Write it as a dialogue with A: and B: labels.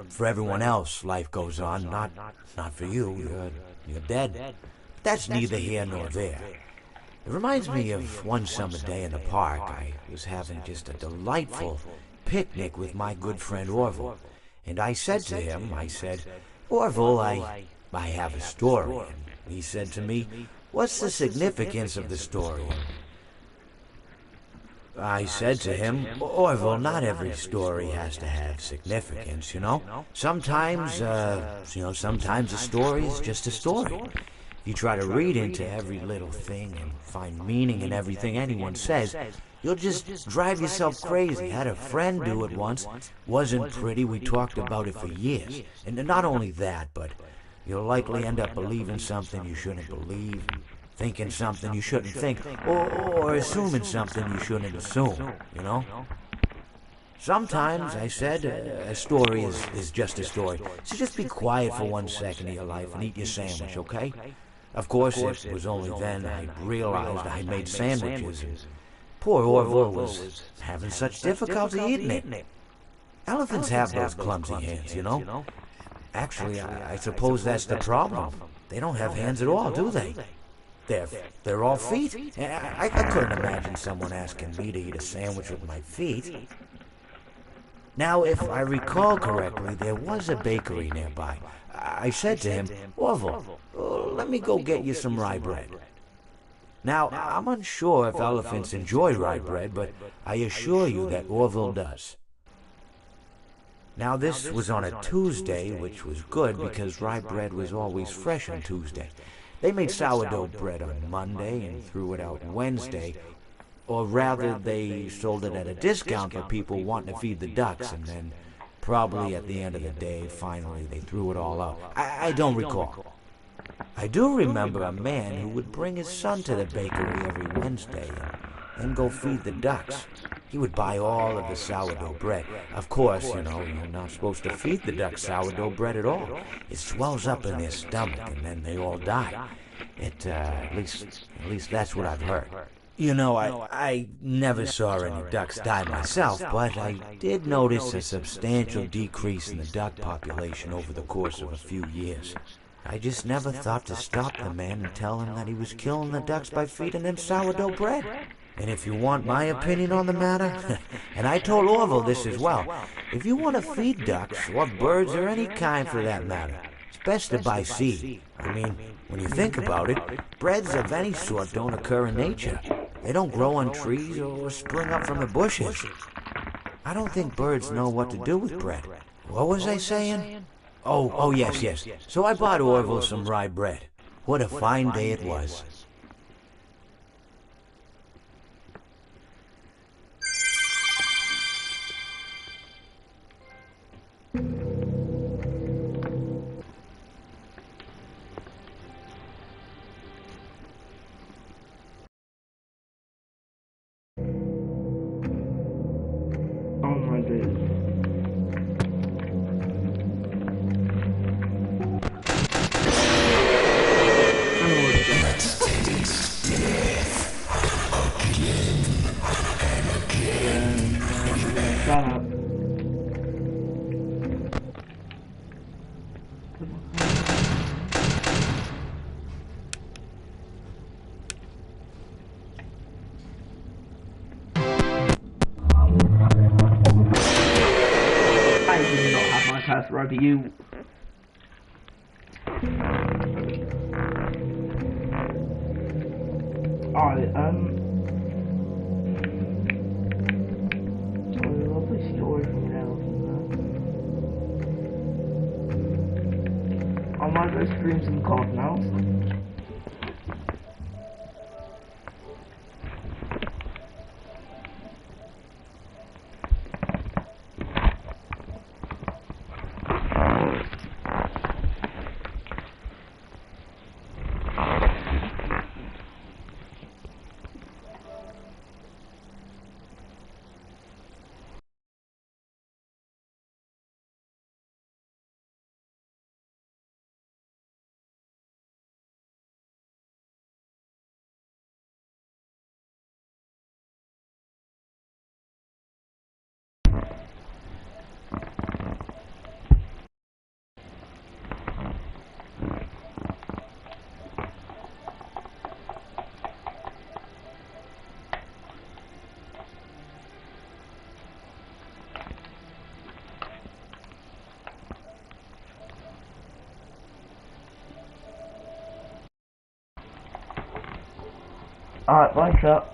A: For everyone else, life goes on. Not for you. You're dead. But that's neither here nor there. It reminds me of one summer day in the park. I was having just a delightful picnic with my good friend Orville. And I said to him, Orville, I have a story. And he said to me, what's the significance of the story? I said to him, Orville, not every story has to have significance, you know? Sometimes a story is just a story. If you try to read into every little thing and find meaning in everything anyone says, you'll just drive yourself crazy. Had a friend do it once. Wasn't pretty. We talked about it for years. And not only that, but you'll likely end up believing something you shouldn't believe, thinking something you shouldn't think, or assuming something you shouldn't assume, you know? Sometimes, I said, a story is just a story. So just be quiet for 1 second of your life and eat your sandwich, okay? Of course, it was only then I realized I made sandwiches, and poor Orville was having such difficulty eating it. Elephants have those clumsy hands, you know? Actually, I suppose that's the problem. They don't have hands at all, do they? They're all feet. I couldn't imagine someone asking me to eat a sandwich with my feet. Now, if I recall correctly, there was a bakery nearby. I said to him, Orville, let me go get you some rye bread. Now, I'm unsure if elephants enjoy rye bread, but I assure you that Orville does. Now, this was on a Tuesday, which was good because rye bread was always fresh on Tuesday. They made sourdough bread on Monday and threw it out Wednesday, or rather, they sold it at a discount for people wanting to feed the ducks, and then probably at the end of the day, finally, they threw it all out. I don't recall. I do remember a man who would bring his son to the bakery every Wednesday and then go feed the ducks. He would buy all of the sourdough bread. Of course, you're not supposed to feed the ducks sourdough bread at all. It swells up in their stomach and then they all die. At least that's what I've heard. I never saw any ducks die myself, but I did notice a substantial decrease in the duck population over the course of a few years. I just never thought to stop the man and tell him that he was killing the ducks by feeding them sourdough bread. And if you want my opinion on the matter, and I told Orville this as well, if you want to feed ducks, or birds, or any kind for that matter, it's best to buy seed. I mean, when you think about it, breads of any sort don't occur in nature. They don't grow on trees or spring up from the bushes. I don't think birds know what to do with bread. What was I saying? Oh, yes. So I bought Orville some rye bread. What a fine day it was.
B: Oh my days.
C: Let's taste death again and again.
B: Shut up. I do not have my cursor over you. A lovely story from an elephant. I might go stream some COD now. Alright, bye, chat.